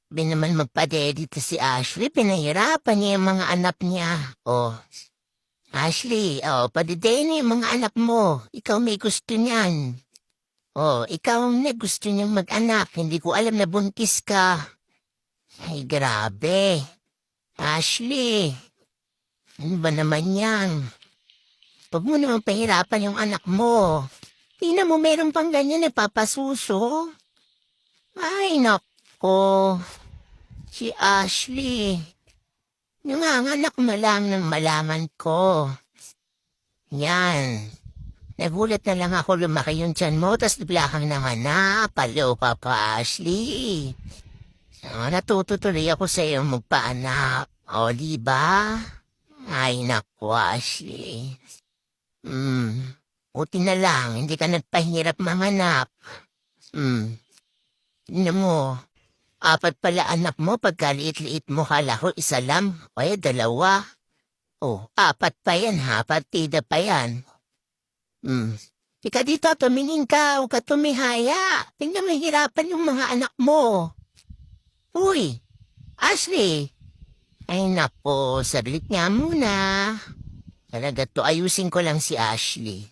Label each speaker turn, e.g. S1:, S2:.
S1: Naman magpa-dedito si Ashley, pinahirapan niya yung mga anak niya. Oh, Ashley, padidein yung mga anak mo. Ikaw may gusto niyan. Oh, ikaw ang gusto niyang mag-anak. Hindi ko alam na buntis ka. Ay, grabe. Ashley, ano ba naman yan? Huwag mo naman pahirapan yung anak mo. Tingnan mo, meron pang ganyan na papasuso. Ay, nako. Si Ashley. Nanganganak na lang ng malaman ko. Yan. Nagulat na lang ako lumaki yung tiyan mo, tas bigla kang nanganak. Paloka pa, Ashley. Natuto tuloy ako sa iyo magpaanak. O, diba? Ay, naku, Ashley. Buti na lang, hindi ka nagpahirap manganak. Tignan mo, apat pala anak mo pagkaliit-liit mo, kala ko isa lang, o dalawa. Oh, apat pa yan ha, partida pa yan. Ika dito, tumingin ka, huwag ka tumihaya. Tingnan mo, hirapan yung mga anak mo. Uy, Ashley. Ay napo, saglit nga muna. Talaga to, ayusin ko lang si Ashley.